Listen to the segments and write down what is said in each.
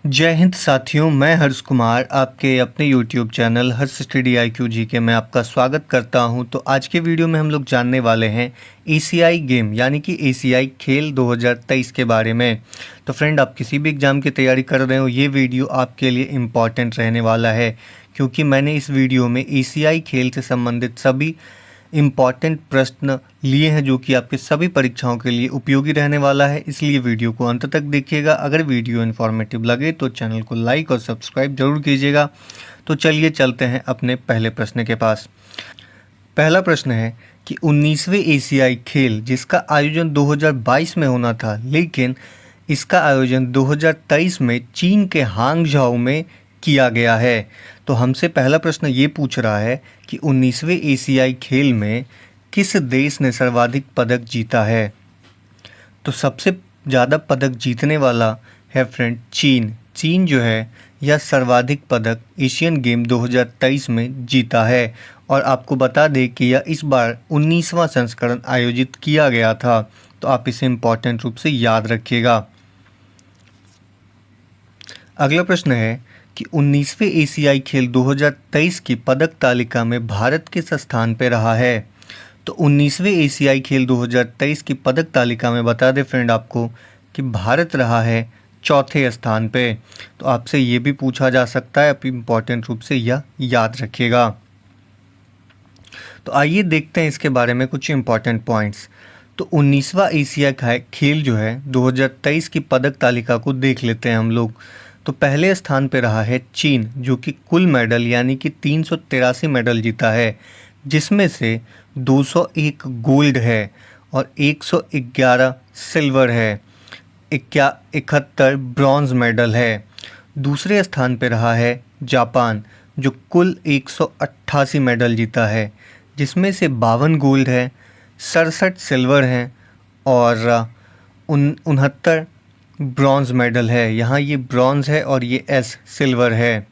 जय हिंद साथियों, मैं हर्ष कुमार आपके अपने YouTube चैनल हर्ष स्टडी IQ GK में आपका स्वागत करता हूं। तो आज के वीडियो में हम लोग जानने वाले हैं एशियाई गेम यानी कि एशियाई खेल 2023 के बारे में। तो फ्रेंड, आप किसी भी एग्ज़ाम की तैयारी कर रहे हो, ये वीडियो आपके लिए इम्पॉर्टेंट रहने वाला है, क्योंकि मैंने इस वीडियो में एशियाई खेल से संबंधित सभी इम्पॉर्टेंट प्रश्न लिए हैं जो कि आपके सभी परीक्षाओं के लिए उपयोगी रहने वाला है। इसलिए वीडियो को अंत तक देखिएगा। अगर वीडियो इन्फॉर्मेटिव लगे तो चैनल को लाइक और सब्सक्राइब जरूर कीजिएगा। तो चलिए चलते हैं अपने पहले प्रश्न के पास। पहला प्रश्न है कि 19वें एशियाई खेल जिसका आयोजन 2022 में होना था, लेकिन इसका आयोजन 2023 में चीन के हांगझाओ में किया गया है। तो हमसे पहला प्रश्न ये पूछ रहा है कि 19वें एशियाई खेल में किस देश ने सर्वाधिक पदक जीता है। तो सबसे ज़्यादा पदक जीतने वाला है फ्रेंड चीन। चीन जो है यह सर्वाधिक पदक एशियन गेम 2023 में जीता है। और आपको बता दें कि यह इस बार 19वां संस्करण आयोजित किया गया था, तो आप इसे इम्पॉर्टेंट रूप से याद रखिएगा। अगला प्रश्न है कि 19वें एशियाई खेल 2023 की पदक तालिका में भारत किस स्थान पर रहा है। तो 19वें एशियाई खेल 2023 की पदक तालिका में बता दें फ्रेंड आपको कि भारत रहा है चौथे स्थान पे। तो आपसे ये भी पूछा जा सकता है, आप इम्पॉर्टेंट रूप से यह याद रखिएगा। तो आइए देखते हैं इसके बारे में कुछ इम्पॉर्टेंट पॉइंट्स। तो 19वां एशिया खेल जो है 2023 की पदक तालिका को देख लेते हैं हम लोग। तो पहले स्थान पे रहा है चीन, जो कि कुल मेडल यानी कि 383 मेडल जीता है, जिसमें से 201 गोल्ड है और 111 सिल्वर है, 71 ब्रॉन्ज मेडल है। दूसरे स्थान पे रहा है जापान, जो कुल 188 मेडल जीता है, जिसमें से 52 गोल्ड है, 67 सिल्वर हैं और 69 ब्रॉन्ज मेडल है। यहाँ ये ब्रॉन्ज है और ये एस सिल्वर है।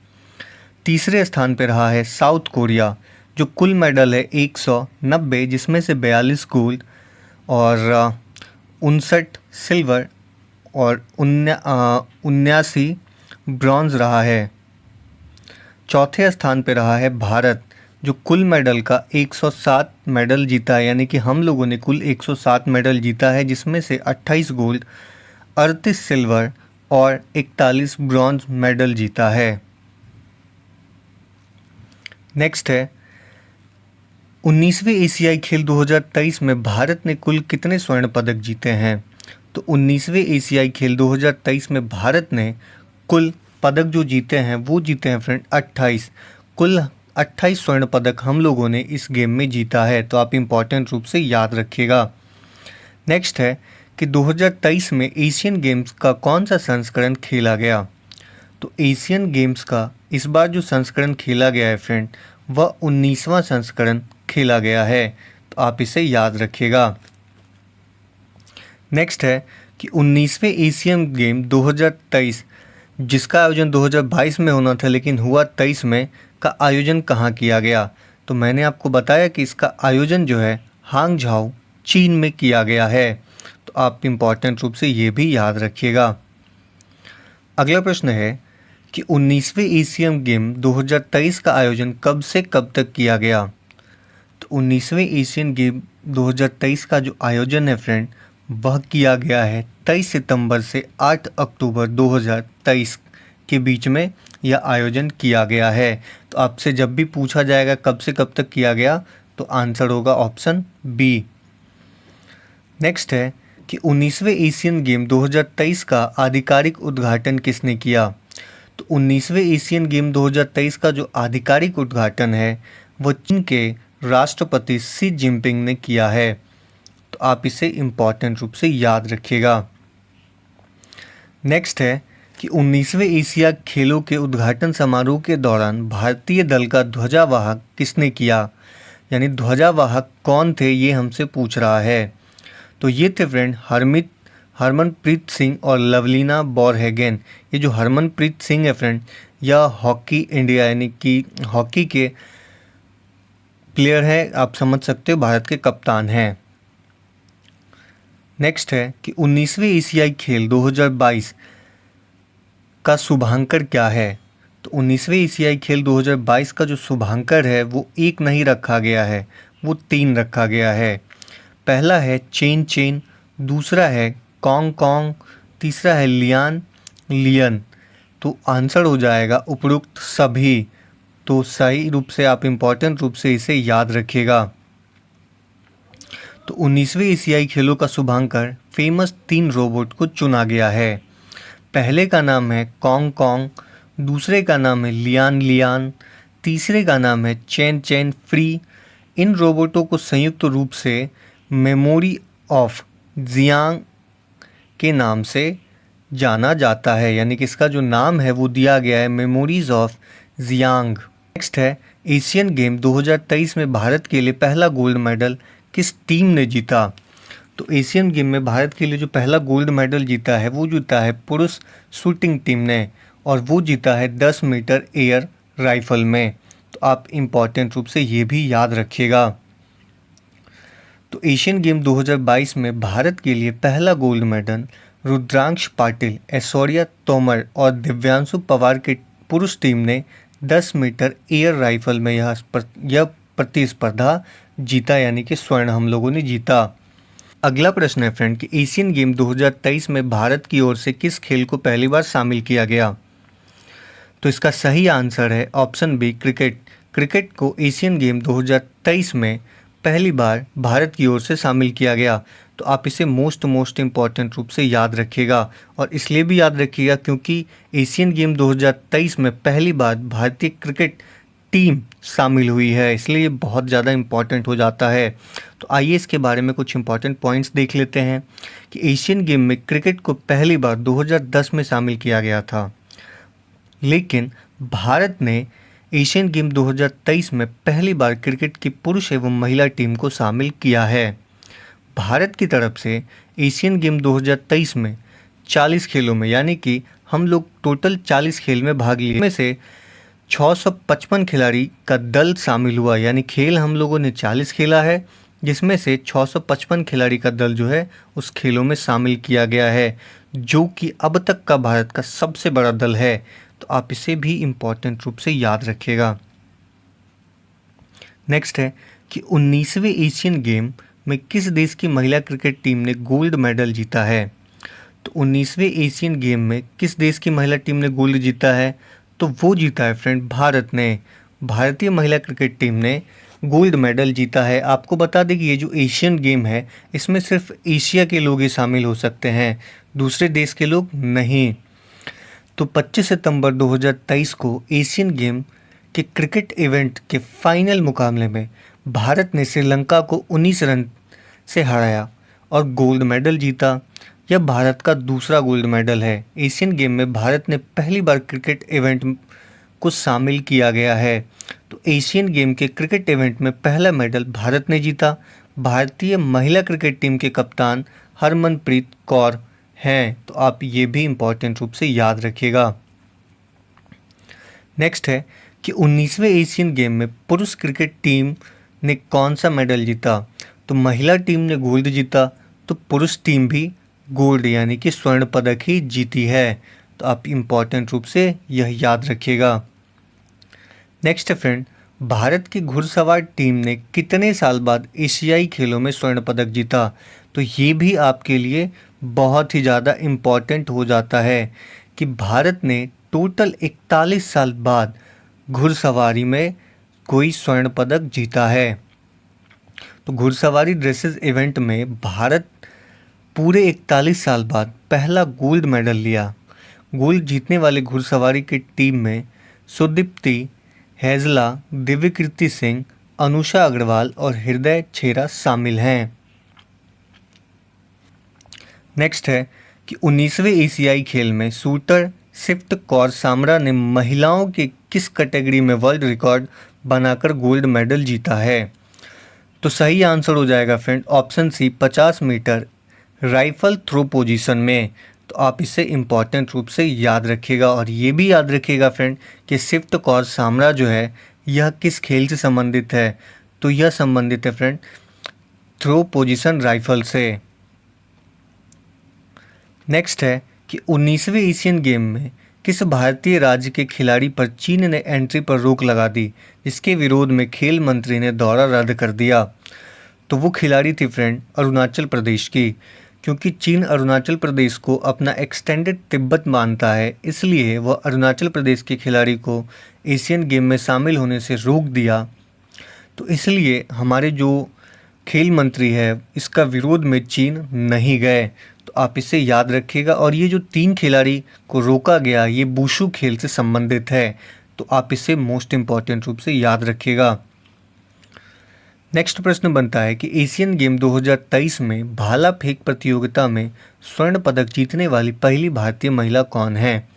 तीसरे स्थान पे रहा है साउथ कोरिया, जो कुल मेडल है 190, जिसमें से 42 गोल्ड और 59 सिल्वर और 79 ब्रॉन्ज रहा है। चौथे स्थान पे रहा है भारत, जो कुल मेडल का 107 मेडल जीता है, यानी कि हम लोगों ने कुल 107 मेडल जीता है, जिसमें से 28 गोल्ड, 38 सिल्वर और 41 ब्रॉन्ज मेडल जीता है। नेक्स्ट है 19वें एशियाई खेल 2023 में भारत ने कुल कितने स्वर्ण पदक जीते हैं। तो 19वें एशियाई खेल 2023 में भारत ने कुल पदक जो जीते हैं वो जीते हैं फ्रेंड 28। कुल 28 स्वर्ण पदक हम लोगों ने इस गेम में जीता है, तो आप इम्पॉर्टेंट रूप से याद रखिएगा। नेक्स्ट है कि 2023 में एशियन गेम्स का कौन सा संस्करण खेला गया। तो एशियन गेम्स का इस बार जो संस्करण खेला गया है फ्रेंड, वह 19वां संस्करण खेला गया है, तो आप इसे याद रखिएगा। नेक्स्ट है कि 19वें एशियन गेम 2023 जिसका आयोजन 2022 में होना था लेकिन हुआ 23 में, का आयोजन कहाँ किया गया। तो मैंने आपको बताया कि इसका आयोजन जो है हांगझाओ चीन में किया गया है, तो आप इम्पॉर्टेंट रूप से ये भी याद रखिएगा। अगला प्रश्न है कि 19वें एशियन गेम 2023 का आयोजन कब से कब तक किया गया। तो 19वें एशियन गेम 2023 का जो आयोजन है फ्रेंड, वह किया गया है 23 सितंबर से 8 अक्टूबर 2023 के बीच में यह आयोजन किया गया है। तो आपसे जब भी पूछा जाएगा कब से कब तक किया गया, तो आंसर होगा ऑप्शन बी। नेक्स्ट है कि 19वें एशियन गेम 2023 का आधिकारिक उद्घाटन किसने किया। तो 19वें एशियन गेम 2023 का जो आधिकारिक उद्घाटन है वो चीन के राष्ट्रपति शी जिनपिंग ने किया है, तो आप इसे इम्पॉर्टेंट रूप से याद रखिएगा। नेक्स्ट है कि 19वें एशिया खेलों के उद्घाटन समारोह के दौरान भारतीय दल का ध्वजावाहक किसने किया, यानी ध्वजावाहक कौन थे, ये हमसे पूछ रहा है। तो ये थे फ्रेंड हरमनप्रीत सिंह और लवलीना बोरगोहेन। ये जो हरमनप्रीत सिंह है फ्रेंड, यह हॉकी इंडिया यानी कि हॉकी के प्लेयर हैं, आप समझ सकते हो, भारत के कप्तान हैं। नेक्स्ट है कि 19वें एशियाई खेल 2022 का शुभांकर क्या है? तो 19वें एशियाई खेल 2022 का जो शुभांकर है वो 1 नहीं रखा गया है, वो 3 रखा गया है। पहला है चेन चेन, दूसरा है कॉन्ग कॉन्ग, तीसरा है लियान लियन। तो आंसर हो जाएगा उपरोक्त सभी। तो सही रूप से आप इम्पॉर्टेंट रूप से इसे याद रखिएगा। तो 19वें एशियाई खेलों का शुभांकर फेमस 3 रोबोट को चुना गया है। पहले का नाम है कॉन्ग कॉन्ग, दूसरे का नाम है लियान लियान, तीसरे का नाम है चैन चैन फ्री। इन रोबोटों को संयुक्त रूप से मेमोरी ऑफ जियांग के नाम से जाना जाता है, यानी कि इसका जो नाम है वो दिया गया है मेमोरीज ऑफ जियांग। नेक्स्ट है एशियन गेम 2023 में भारत के लिए पहला गोल्ड मेडल किस टीम ने जीता? तो एशियन गेम में भारत के लिए जो पहला गोल्ड मेडल जीता है वो जीता है पुरुष शूटिंग टीम ने, और वो जीता है 10 मीटर एयर राइफल में। तो आप इम्पॉर्टेंट रूप से ये भी याद रखिएगा। तो एशियन गेम 2022 में भारत के लिए पहला गोल्ड मेडल रुद्रांश पाटिल, ऐश्वर्या तोमर और दिव्यांशु पवार के पुरुष टीम ने 10 मीटर एयर राइफल में यह प्रतिस्पर्धा जीता, यानी कि स्वर्ण हम लोगों ने जीता। अगला प्रश्न है फ्रेंड कि एशियन गेम 2023 में भारत की ओर से किस खेल को पहली बार शामिल किया गया? तो इसका सही आंसर है ऑप्शन बी क्रिकेट। क्रिकेट को एशियन गेम 2023 में पहली बार भारत की ओर से शामिल किया गया। तो आप इसे मोस्ट इम्पॉर्टेंट रूप से याद रखिएगा, और इसलिए भी याद रखिएगा क्योंकि एशियन गेम 2023 में पहली बार भारतीय क्रिकेट टीम शामिल हुई है, इसलिए ये बहुत ज़्यादा इम्पॉर्टेंट हो जाता है। तो आइए इसके बारे में कुछ इम्पॉर्टेंट पॉइंट्स देख लेते हैं कि एशियन गेम में क्रिकेट को पहली बार 2010 में शामिल किया गया था, लेकिन भारत ने एशियन गेम 2023 में पहली बार क्रिकेट की पुरुष एवं महिला टीम को शामिल किया है। भारत की तरफ से एशियन गेम 2023 में 40 खेलों में, यानी कि हम लोग टोटल 40 खेल में भाग लिए, में से 655 खिलाड़ी का दल शामिल हुआ, यानी खेल हम लोगों ने 40 खेला है, जिसमें से 655 खिलाड़ी का दल जो है उस खेलों में शामिल किया गया है, जो कि अब तक का भारत का सबसे बड़ा दल है। तो आप इसे भी इम्पॉर्टेंट रूप से याद रखिएगा। नेक्स्ट है कि 19वें एशियन गेम में किस देश की महिला क्रिकेट टीम ने गोल्ड मेडल जीता है? तो 19वें एशियन गेम में किस देश की महिला टीम ने गोल्ड जीता है? तो वो जीता है फ्रेंड भारत ने। भारतीय महिला क्रिकेट टीम ने गोल्ड मेडल जीता है। आपको बता दें कि ये जो एशियन गेम है इसमें सिर्फ एशिया के लोग ही शामिल हो सकते हैं, दूसरे देश के लोग नहीं। तो 25 सितंबर 2023 को एशियन गेम के क्रिकेट इवेंट के फाइनल मुकाबले में भारत ने श्रीलंका को 19 रन से हराया और गोल्ड मेडल जीता। यह भारत का दूसरा गोल्ड मेडल है। एशियन गेम में भारत ने पहली बार क्रिकेट इवेंट को शामिल किया गया है। तो एशियन गेम के क्रिकेट इवेंट में पहला मेडल भारत ने जीता। भारतीय महिला क्रिकेट टीम के कप्तान हरमनप्रीत कौर हैं। तो आप ये भी इम्पॉर्टेंट रूप से याद रखिएगा। नेक्स्ट है कि 19वें एशियन गेम में पुरुष क्रिकेट टीम ने कौन सा मेडल जीता? तो महिला टीम ने गोल्ड जीता, तो पुरुष टीम भी गोल्ड यानी कि स्वर्ण पदक ही जीती है। तो आप इम्पॉर्टेंट रूप से यह याद रखिएगा। नेक्स्ट है फ्रेंड, भारत की घुड़सवार टीम ने कितने साल बाद एशियाई खेलों में स्वर्ण पदक जीता? तो ये भी आपके लिए बहुत ही ज़्यादा इम्पॉर्टेंट हो जाता है कि भारत ने टोटल 41 साल बाद घुड़सवारी में कोई स्वर्ण पदक जीता है। तो घुड़सवारी ड्रेसेस इवेंट में भारत पूरे 41 साल बाद पहला गोल्ड मेडल लिया। गोल्ड जीतने वाले घुड़सवारी की टीम में सुदीप्ति हेजला, दिव्यकीर्ति सिंह, अनुषा अग्रवाल और हृदय छेरा शामिल हैं। नेक्स्ट है कि 19वें एशियाई खेल में शूटर शिफ्ट कौर सामरा ने महिलाओं के किस कैटेगरी में वर्ल्ड रिकॉर्ड बनाकर गोल्ड मेडल जीता है? तो सही आंसर हो जाएगा friend option C 50 metre rifle throw position में। तो आप इसे इम्पॉर्टेंट रूप से याद रखिएगा, और ये भी याद रखिएगा फ्रेंड कि शिफ्ट कौर सामरा जो है यह किस खेल से संबंधित है? तो यह संबंधित है फ्रेंड थ्रो पोजीशन राइफल से। नेक्स्ट है कि 19वें एशियन गेम में किस भारतीय राज्य के खिलाड़ी पर चीन ने एंट्री पर रोक लगा दी, जिसके विरोध में खेल मंत्री ने दौरा रद्द कर दिया? तो वो खिलाड़ी थी फ्रेंड अरुणाचल प्रदेश की। क्योंकि चीन अरुणाचल प्रदेश को अपना एक्सटेंडेड तिब्बत मानता है, इसलिए वह अरुणाचल प्रदेश के खिलाड़ी को एशियन गेम में शामिल होने से रोक दिया। तो इसलिए हमारे जो खेल मंत्री है, इसका विरोध में चीन नहीं गए। तो आप इसे याद रखिएगा। और ये जो 3 खिलाड़ी को रोका गया, ये वुशु खेल से संबंधित है, तो आप इसे मोस्ट इम्पॉर्टेंट रूप से याद रखिएगा। नेक्स्ट प्रश्न बनता है कि एशियन गेम 2023 में भाला फेंक प्रतियोगिता में स्वर्ण पदक जीतने वाली पहली भारतीय महिला कौन है?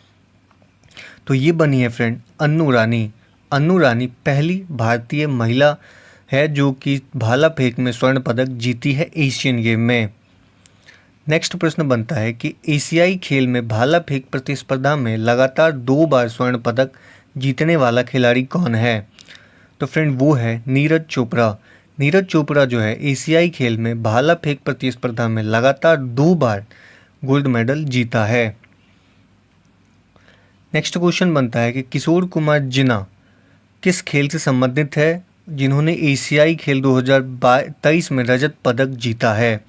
तो ये बनी है फ्रेंड अन्नू रानी। अन्नू रानी पहली भारतीय महिला है जो कि भाला फेंक में स्वर्ण पदक जीती है एशियन गेम में। नेक्स्ट प्रश्न बनता है कि एशियाई खेल में भाला फेंक प्रतिस्पर्धा में लगातार 2 बार स्वर्ण पदक जीतने वाला खिलाड़ी कौन है? तो फ्रेंड वो है नीरज चोपड़ा। नीरज चोपड़ा जो है एशियाई खेल में भाला फेंक प्रतिस्पर्धा में लगातार 2 बार गोल्ड मेडल जीता है। नेक्स्ट क्वेश्चन बनता है कि किशोर कुमार जिन्ना किस खेल से संबंधित है जिन्होंने एशियाई खेल 2023 में रजत पदक जीता है?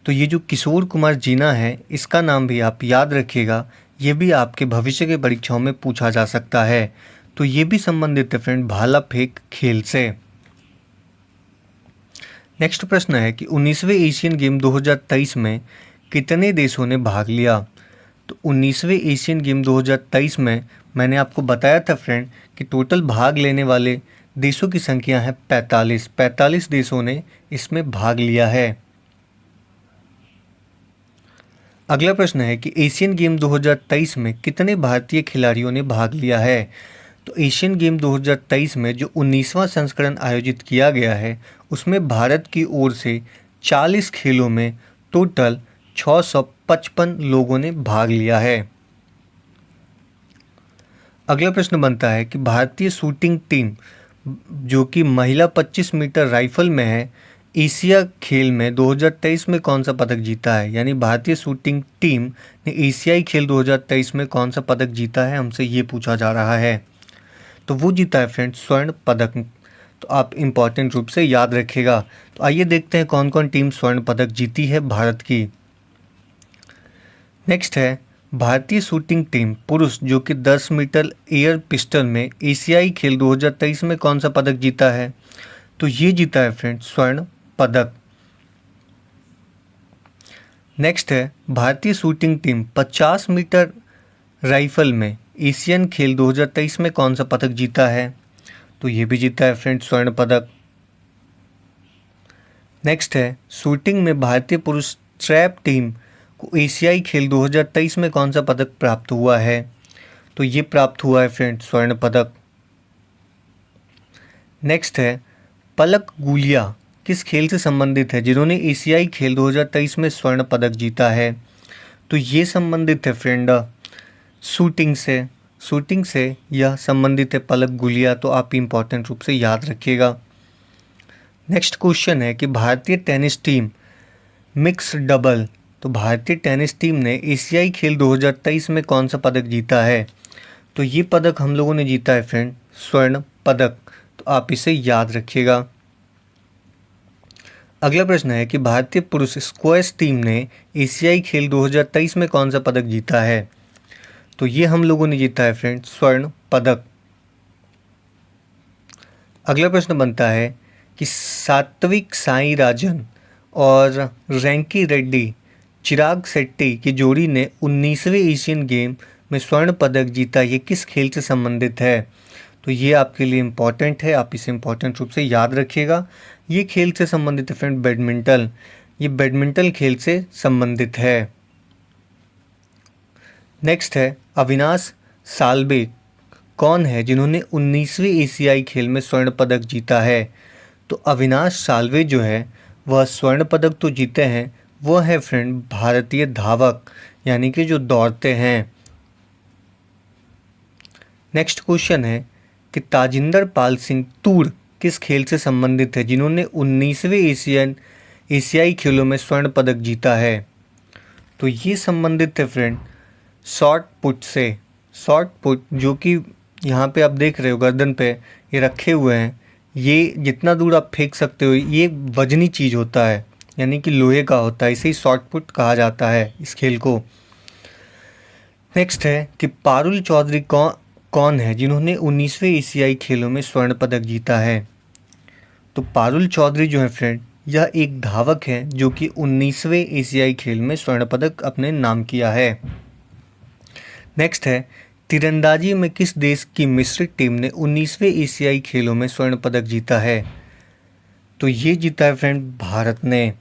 तो ये जो किशोर कुमार जिन्ना है, इसका नाम भी आप याद रखिएगा, ये भी आपके भविष्य के परीक्षाओं में पूछा जा सकता है। तो ये भी संबंधित है फ्रेंड भाला फेंक खेल से। नेक्स्ट प्रश्न है कि 19वें एशियन गेम 2023 में कितने देशों ने भाग लिया? तो 19वें एशियन गेम 2023 में मैंने आपको बताया था फ्रेंड कि टोटल भाग लेने वाले देशों की संख्या है 45 देशों ने इसमें भाग लिया है। अगला प्रश्न है कि एशियन गेम 2023 में कितने भारतीय खिलाड़ियों ने भाग लिया है? तो एशियन गेम 2023 में जो 19वां संस्करण आयोजित किया गया है, उसमें भारत की ओर से 40 खेलों में टोटल 655 लोगों ने भाग लिया है। अगला प्रश्न बनता है कि भारतीय शूटिंग टीम जो कि महिला 25 मीटर राइफल में है, एशिया खेल में 2023 में कौन सा पदक जीता है? यानी भारतीय शूटिंग टीम ने एशियाई खेल 2023 में कौन सा पदक जीता है, हमसे ये पूछा जा रहा है। तो वो जीता है फ्रेंड स्वर्ण पदक। तो आप इम्पॉर्टेंट रूप से याद रखिएगा। तो आइए देखते हैं कौन कौन टीम स्वर्ण पदक जीती है भारत की। नेक्स्ट है भारतीय शूटिंग टीम पुरुष जो कि 10 मीटर एयर पिस्टल में एशियाई खेल 2023 में कौन सा पदक जीता है? तो ये जीता है फ्रेंड स्वर्ण पदक। नेक्स्ट है भारतीय शूटिंग टीम 50 मीटर राइफल में एशियन खेल 2023 में कौन सा पदक जीता है? तो ये भी जीता है फ्रेंड स्वर्ण पदक। नेक्स्ट है शूटिंग में भारतीय पुरुष ट्रैप टीम को एशियाई खेल 2023 में कौन सा पदक प्राप्त हुआ है? तो ये प्राप्त हुआ है फ्रेंड स्वर्ण पदक। नेक्स्ट है पलक गुलिया किस खेल से संबंधित है जिन्होंने एशियाई खेल 2023 में स्वर्ण पदक जीता है? तो ये संबंधित है फ्रेंड शूटिंग से यह संबंधित है पलक गुलिया। तो आप इम्पॉर्टेंट रूप से याद रखिएगा। नेक्स्ट क्वेश्चन है कि भारतीय टेनिस टीम मिक्स डबल, तो भारतीय टेनिस टीम ने एशियाई खेल 2023 में कौन सा पदक जीता है? तो ये पदक हम लोगों ने जीता है फ्रेंड स्वर्ण पदक। तो आप इसे याद रखिएगा। अगला प्रश्न है कि भारतीय पुरुष स्क्वैश टीम ने एशियाई खेल 2023 में कौन सा पदक जीता है? तो ये हम लोगों ने जीता है फ्रेंड स्वर्ण पदक। अगला प्रश्न बनता है कि सात्विक साईराजन और रैंकी रेड्डी चिराग शेट्टी की जोड़ी ने 19वें एशियन गेम में स्वर्ण पदक जीता, ये किस खेल से संबंधित है? तो ये आपके लिए इम्पॉर्टेंट है, आप इसे इम्पॉर्टेंट रूप से याद रखिएगा। ये खेल से संबंधित है फ्रेंड बैडमिंटन, ये बैडमिंटन खेल से संबंधित है। नेक्स्ट है अविनाश साल्वे कौन है जिन्होंने 19वें एशियाई खेल में स्वर्ण पदक जीता है? तो अविनाश साल्वे जो है वह स्वर्ण पदक तो जीते हैं, वह है फ्रेंड भारतीय धावक, यानी कि जो दौड़ते हैं। नेक्स्ट क्वेश्चन है कि ताजिंदर पाल सिंह तूर किस खेल से संबंधित है जिन्होंने 19वें एशियाई खेलों में स्वर्ण पदक जीता है? तो ये संबंधित है फ्रेंड शॉट पुट से। शॉर्ट पुट जो कि यहाँ पे आप देख रहे हो गर्दन पे ये रखे हुए हैं, ये जितना दूर आप फेंक सकते हो, ये वजनी चीज़ होता है, यानी कि लोहे का होता है, इसे ही शॉर्ट पुट कहा जाता है इस खेल को। नेक्स्ट है कि पारुल चौधरी कौन है जिन्होंने 19वें एशियाई खेलों में स्वर्ण पदक जीता है। तो पारुल चौधरी जो है फ्रेंड, यह एक धावक है जो कि 19वें एशियाई खेल में स्वर्ण पदक अपने नाम किया है। नेक्स्ट है, तीरंदाजी में किस देश की मिश्रित टीम ने 19वें एशियाई खेलों में स्वर्ण पदक जीता है। तो ये जीता है फ्रेंड भारत ने।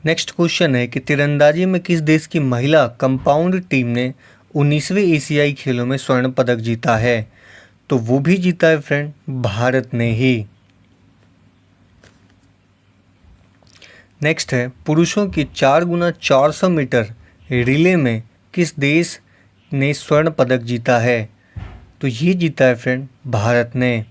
नेक्स्ट क्वेश्चन है कि तीरंदाजी में किस देश की महिला कंपाउंड टीम ने 19वें एशियाई खेलों में स्वर्ण पदक जीता है। तो वो भी जीता है फ्रेंड भारत ने ही। नेक्स्ट है, पुरुषों की 4x400 मीटर रिले में किस देश ने स्वर्ण पदक जीता है। तो ये जीता है फ्रेंड भारत ने।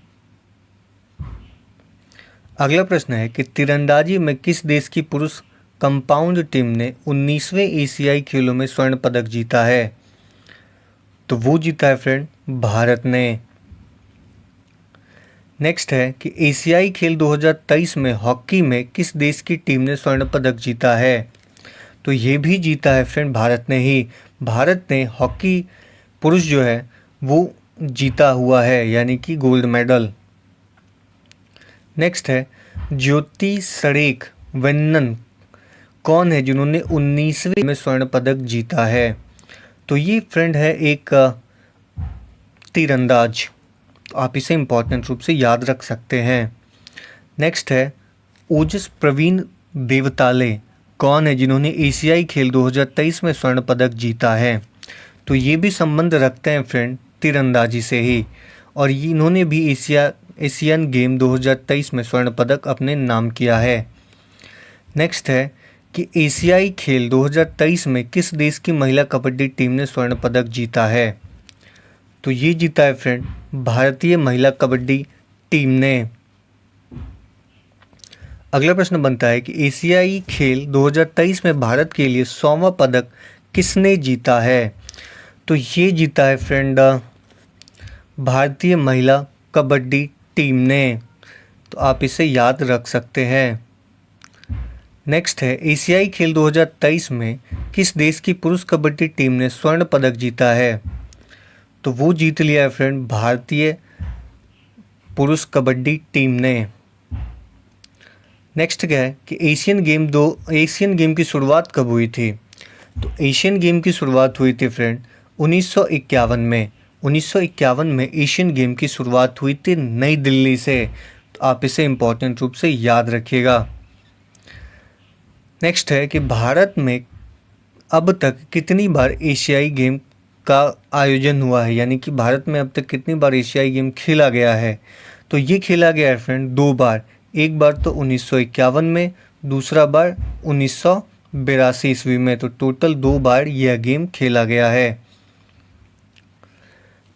अगला प्रश्न है कि तीरंदाजी में किस देश की पुरुष कंपाउंड टीम ने 19वें एशियाई खेलों में स्वर्ण पदक जीता है। तो वो जीता है फ्रेंड भारत ने। नेक्स्ट है कि एशियाई खेल 2023 में हॉकी में किस देश की टीम ने स्वर्ण पदक जीता है। तो ये भी जीता है फ्रेंड भारत ने ही। भारत ने हॉकी पुरुष जो है वो जीता हुआ है, यानी कि गोल्ड मेडल। नेक्स्ट है, ज्योति सरेख वेन्नन कौन है जिन्होंने 19वें में स्वर्ण पदक जीता है। तो ये फ्रेंड है एक तीरंदाज, तो आप इसे इम्पोर्टेंट रूप से याद रख सकते हैं। नेक्स्ट है, ओजस प्रवीण देवताले कौन है जिन्होंने एशियाई खेल 2023 में स्वर्ण पदक जीता है। तो ये भी संबंध रखते हैं फ्रेंड तीरंदाजी से ही, और इन्होंने भी एशियन गेम 2023 में स्वर्ण पदक अपने नाम किया है। नेक्स्ट है कि एशियाई खेल 2023 में किस देश की महिला कबड्डी टीम ने स्वर्ण पदक जीता है। तो ये जीता है फ्रेंड भारतीय महिला कबड्डी टीम ने। अगला प्रश्न बनता है कि एशियाई खेल 2023 में भारत के लिए 100वां पदक किसने जीता है। तो ये जीता है फ्रेंड भारतीय महिला कबड्डी टीम ने, तो आप इसे याद रख सकते हैं। नेक्स्ट है, एशियाई खेल 2023 में किस देश की पुरुष कबड्डी टीम ने स्वर्ण पदक जीता है। तो वो जीत लिया है फ्रेंड भारतीय पुरुष कबड्डी टीम ने। नेक्स्ट क्या है कि एशियन गेम की शुरुआत कब हुई थी। तो एशियन गेम की शुरुआत हुई थी फ्रेंड 1951 में। 1951 में एशियन गेम की शुरुआत हुई थी नई दिल्ली से, तो आप इसे इम्पोर्टेंट रूप से याद रखिएगा। नेक्स्ट है कि भारत में अब तक कितनी बार एशियाई गेम का आयोजन हुआ है, यानी कि भारत में अब तक कितनी बार एशियाई गेम खेला गया है। तो ये खेला गया है फ्रेंड 2 बार, एक बार तो 1951 में, दूसरा बार 1982 ईस्वी में। तो टोटल 2 बार यह गेम खेला गया है।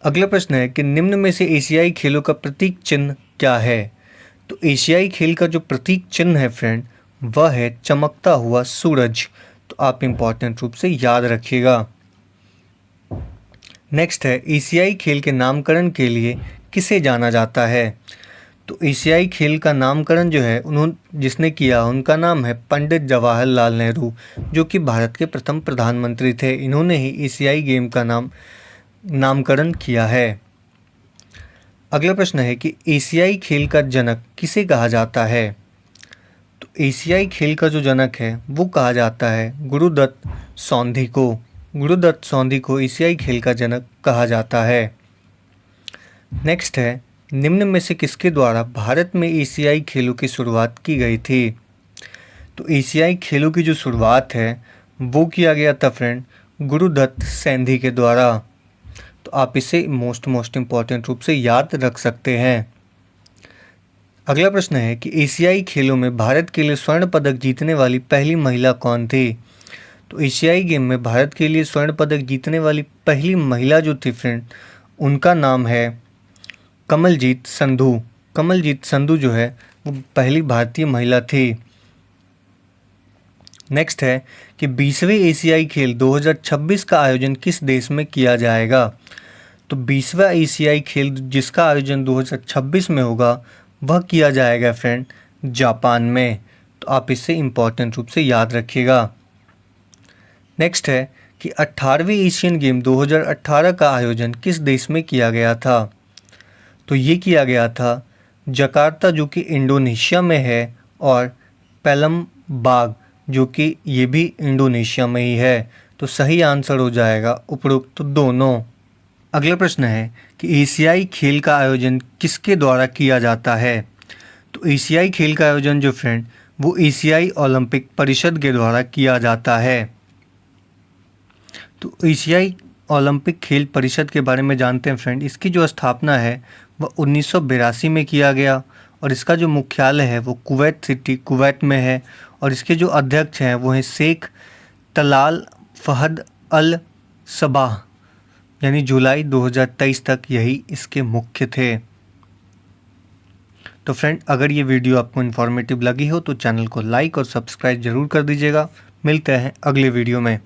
अगला प्रश्न है कि निम्न में से एशियाई खेलों का प्रतीक चिन्ह क्या है। तो एशियाई खेल का जो प्रतीक चिन्ह है फ्रेंड वह है चमकता हुआ सूरज, तो आप इम्पोर्टेंट रूप से याद रखिएगा। नेक्स्ट है, एशियाई खेल के नामकरण के लिए किसे जाना जाता है। तो एशियाई खेल का नामकरण जो है जिसने किया उनका नाम है पंडित जवाहरलाल नेहरू, जो कि भारत के प्रथम प्रधानमंत्री थे। इन्होंने ही एशियाई गेम का नामकरण किया है। अगला प्रश्न है कि एशियाई खेल का जनक किसे कहा जाता है। तो एशियाई खेल का जो जनक है वो कहा जाता है गुरुदत्त सौंधी को। गुरुदत्त सौंधी को एशियाई खेल का जनक कहा जाता है। नेक्स्ट है, निम्न में से किसके द्वारा भारत में एशियाई खेलों की शुरुआत की गई थी। तो एशियाई खेलों की जो शुरुआत है वो किया गया था फ्रेंड गुरुदत्त सैंधी के द्वारा, तो आप इसे मोस्ट इम्पॉर्टेंट रूप से याद रख सकते हैं। अगला प्रश्न है कि एशियाई खेलों में भारत के लिए स्वर्ण पदक जीतने वाली पहली महिला कौन थी। तो एशियाई गेम में भारत के लिए स्वर्ण पदक जीतने वाली पहली महिला जो थी फ्रेंड उनका नाम है कमलजीत संधू। कमलजीत संधू जो है वो पहली भारतीय महिला थी। नेक्स्ट है कि 20वें एशियाई खेल 2026 का आयोजन किस देश में किया जाएगा। तो 20वां एशियाई खेल जिसका आयोजन 2026 में होगा वह किया जाएगा फ्रेंड जापान में। तो आप इसे इम्पोर्टेंट रूप से याद रखिएगा। नेक्स्ट है कि 18वें एशियन गेम 2018 का आयोजन किस देश में किया गया था। तो ये किया गया था जकार्ता जो कि इंडोनेशिया में है और पैलमबाग जो कि ये भी इंडोनेशिया में ही है। तो सही आंसर हो जाएगा उपरोक्त दोनों। अगला प्रश्न है कि एशियाई खेल का आयोजन किसके द्वारा किया जाता है। तो एशियाई खेल का आयोजन जो फ्रेंड वो एशियाई ओलंपिक परिषद के द्वारा किया जाता है। तो एशियाई ओलंपिक खेल परिषद के बारे में जानते हैं फ्रेंड। इसकी जो स्थापना है वह 1982 में किया गया और इसका जो मुख्यालय है वो कुवैत सिटी कुवैत में है और इसके जो अध्यक्ष हैं वो हैं शेख तलाल फहद अल सबाह, यानी जुलाई 2023 तक यही इसके मुख्य थे। तो फ्रेंड अगर ये वीडियो आपको इन्फॉर्मेटिव लगी हो तो चैनल को लाइक और सब्सक्राइब जरूर कर दीजिएगा। मिलते हैं अगले वीडियो में।